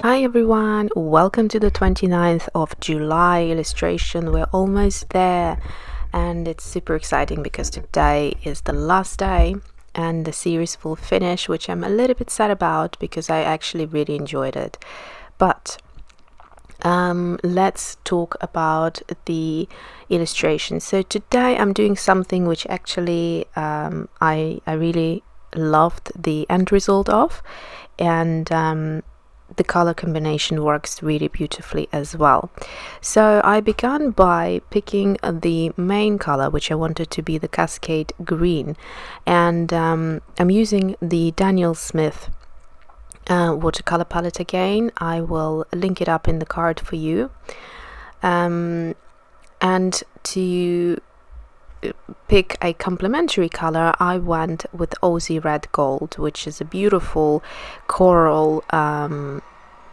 Hi everyone, welcome to the 29th of July illustration. We're almost there and it's super exciting because today is the last day and the series will finish, which I'm a little bit sad about because I actually really enjoyed it. But let's talk about the illustration. So today I'm doing something which actually I really loved the end result of, and the color combination works really beautifully as well. So I began by picking the main color, which I wanted to be the Cascade green, and I'm using the Daniel Smith watercolor palette again. I will link it up in the card for you, and to pick a complementary color I went with Aussie Red Gold, which is a beautiful coral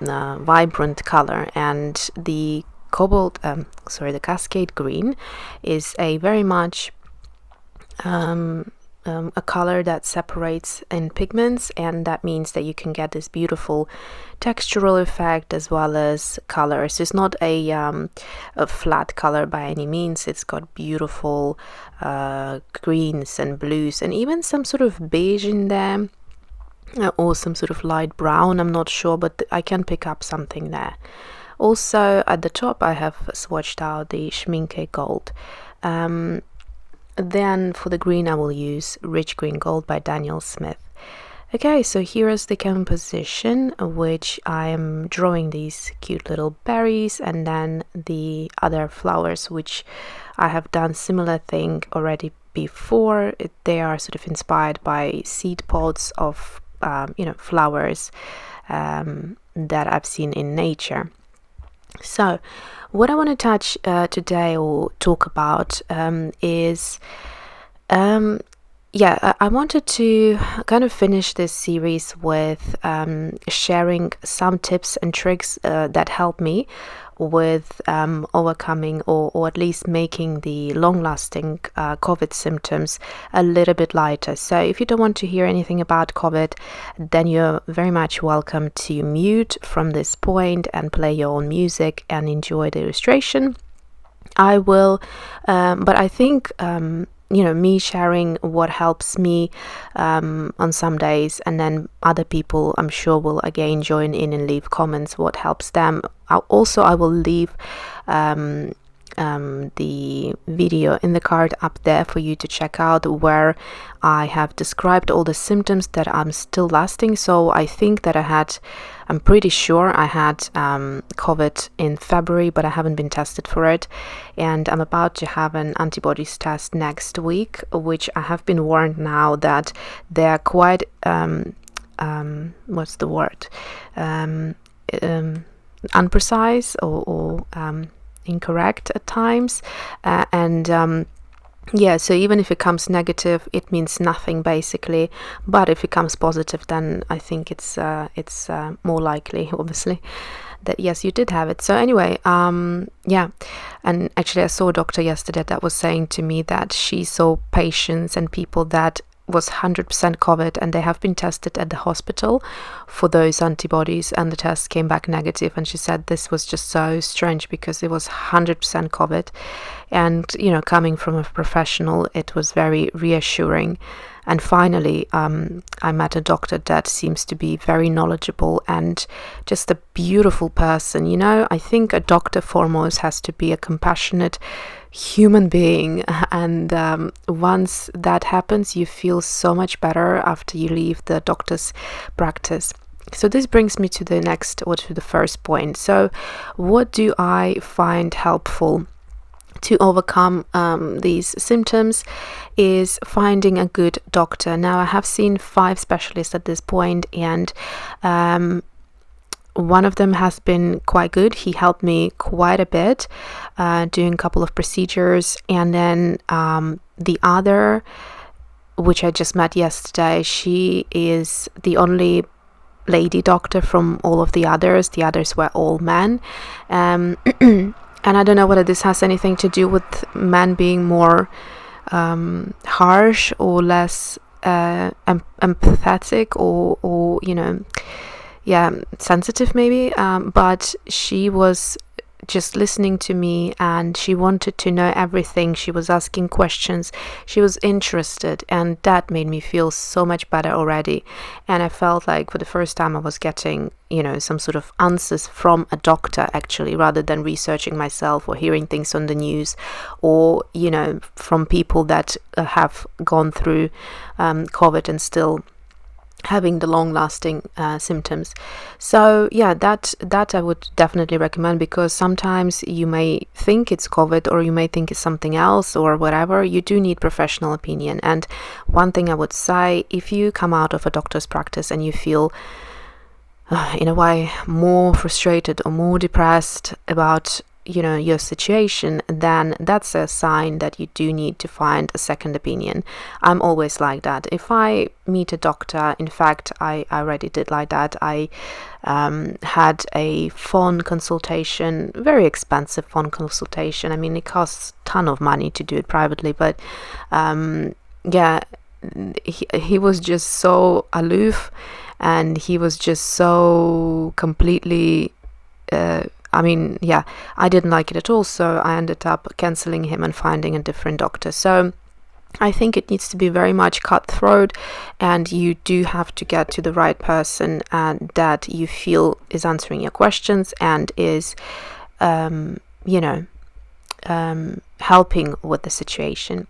vibrant color, and the the Cascade Green is a very much a color that separates in pigments, and that means that you can get this beautiful textural effect as well as colors. It's not a flat color by any means. It's got beautiful greens and blues and even some sort of beige in there, or some sort of light brown. I'm not sure, but I can pick up something there. Also at the top I have swatched out the Schmincke Gold. Then for the green I will use Rich Green Gold by Daniel Smith. Okay, so here is the composition, which I am drawing these cute little berries and then the other flowers, which I have done similar thing already before. They are sort of inspired by seed pods of flowers that I've seen in nature. So what I want to touch today or talk about is I wanted to kind of finish this series with sharing some tips and tricks that help me with overcoming or at least making the long-lasting COVID symptoms a little bit lighter. So if you don't want to hear anything about COVID, then you're very much welcome to mute from this point and play your own music and enjoy the illustration. I will, but I think me sharing what helps me on some days, and then other people I'm sure will again join in and leave comments what helps them. I will leave the video in the card up there for you to check out, where I have described all the symptoms that I'm still lasting. So I think that I'm pretty sure I had COVID in February, but I haven't been tested for it, and I'm about to have an antibodies test next week, which I have been warned now that they're quite what's the word, unprecise or incorrect at times, so even if it comes negative, it means nothing basically, but if it comes positive, then I think it's more likely, obviously, that yes, you did have it. So anyway, and actually I saw a doctor yesterday that was saying to me that she saw patients and people that was 100% COVID, and they have been tested at the hospital for those antibodies, and the test came back negative, and she said this was just so strange because it was 100% COVID, and coming from a professional, it was very reassuring. And finally I met a doctor that seems to be very knowledgeable and just a beautiful person. I think a doctor foremost has to be a compassionate human being, and once that happens, you feel so much better after you leave the doctor's practice. So this brings me to the first point. So what do I find helpful to overcome these symptoms is finding a good doctor. Now I have seen 5 specialists at this point, and one of them has been quite good. He helped me quite a bit doing a couple of procedures, and then the other, which I just met yesterday, she is the only lady doctor from all of the others. The others were all men, and I don't know whether this has anything to do with men being more harsh or less empathetic, or sensitive maybe, but she was just listening to me, and she wanted to know everything. She was asking questions, she was interested, and that made me feel so much better already. And I felt like for the first time I was getting, some sort of answers from a doctor actually, rather than researching myself or hearing things on the news, or from people that have gone through COVID and still having the long-lasting symptoms. So that I would definitely recommend, because sometimes you may think it's COVID, or you may think it's something else, or whatever. You do need professional opinion. And one thing I would say, if you come out of a doctor's practice and you feel in a way more frustrated or more depressed about your situation, then that's a sign that you do need to find a second opinion. I'm always like that. If I meet a doctor, in fact I already did like that. I had a phone consultation, very expensive phone consultation. I mean, it costs a ton of money to do it privately, but he was just so aloof, and he was just so completely I didn't like it at all, so I ended up cancelling him and finding a different doctor. So I think it needs to be very much cutthroat, and you do have to get to the right person that you feel is answering your questions and is helping with the situation.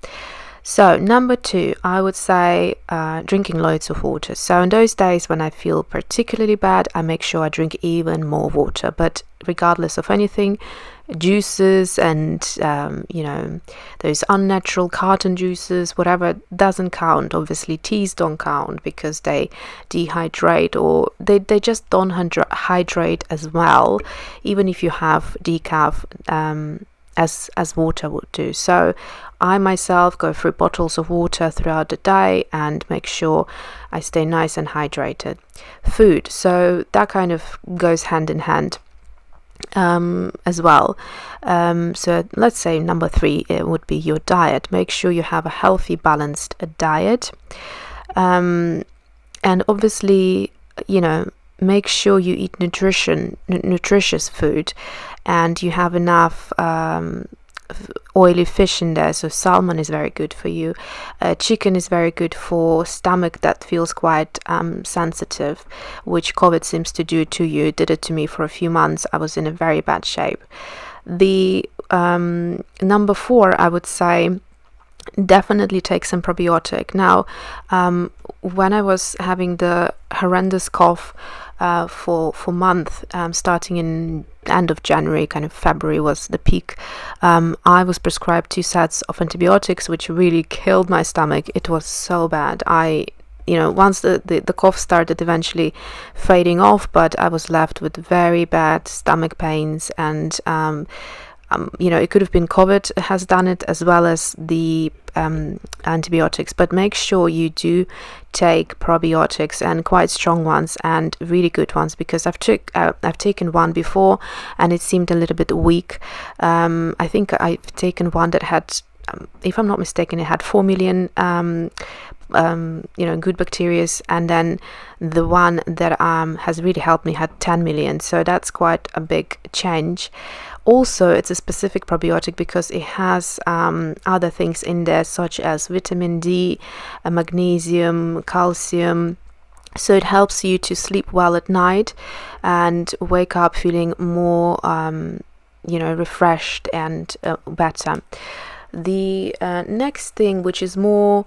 So number 2, I would say drinking loads of water. So in those days when I feel particularly bad, I make sure I drink even more water. But regardless of anything, juices and those unnatural carton juices, whatever, doesn't count. Obviously teas don't count because they dehydrate, or they just don't hydrate as well, even if you have decaf as water would do. So I myself go through bottles of water throughout the day and make sure I stay nice and hydrated. Food, so that kind of goes hand in hand as well. So let's say number 3, it would be your diet. Make sure you have a healthy, balanced diet, and obviously make sure you eat nutritious food, and you have enough oily fish in there. So salmon is very good for you. Chicken is very good for stomach that feels quite sensitive, which COVID seems to do to you. It did it to me for a few months. I was in a very bad shape. The number 4, I would say, definitely take some probiotic. Now when I was having the horrendous cough for month, starting in end of January, kind of February was the peak, I was prescribed 2 sets of antibiotics, which really killed my stomach. It was so bad. Once the cough started eventually fading off, but I was left with very bad stomach pains, and it could have been COVID has done it, as well as the antibiotics. But make sure you do take probiotics, and quite strong ones and really good ones, because I've taken one before and it seemed a little bit weak. I think I've taken one that had, if I'm not mistaken, it had 4 million good bacteria, and then the one that has really helped me had 10 million. So that's quite a big change. Also, it's a specific probiotic because it has other things in there, such as vitamin D, magnesium, calcium. So it helps you to sleep well at night and wake up feeling more refreshed and better. The next thing, which is more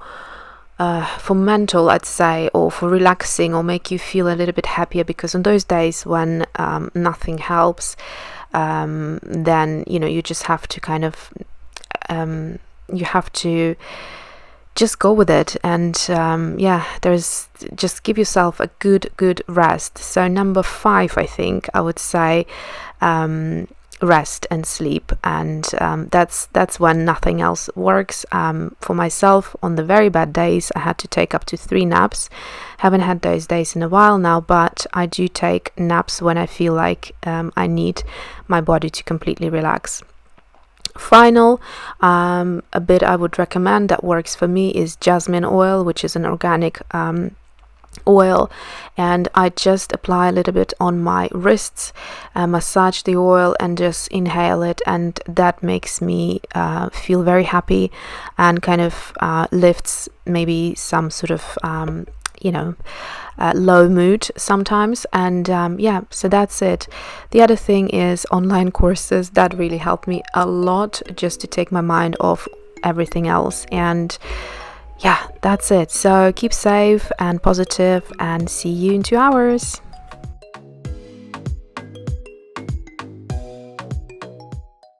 for mental, I'd say, or for relaxing, or make you feel a little bit happier, because on those days when nothing helps, then you just have to kind of you have to just go with it, and there's just give yourself a good rest. So number 5, I think I would say rest and sleep, and that's when nothing else works. For myself, on the very bad days, I had to take up to 3 naps. Haven't had those days in a while now, but I do take naps when I feel like I need my body to completely relax. Final a bit I would recommend that works for me is jasmine oil, which is an organic oil, and I just apply a little bit on my wrists, massage the oil and just inhale it, and that makes me feel very happy and kind of lifts maybe some sort of low mood sometimes. And yeah, so that's it. The other thing is online courses that really helped me a lot, just to take my mind off everything else. And yeah, that's it. So keep safe and positive, and see you in 2 hours.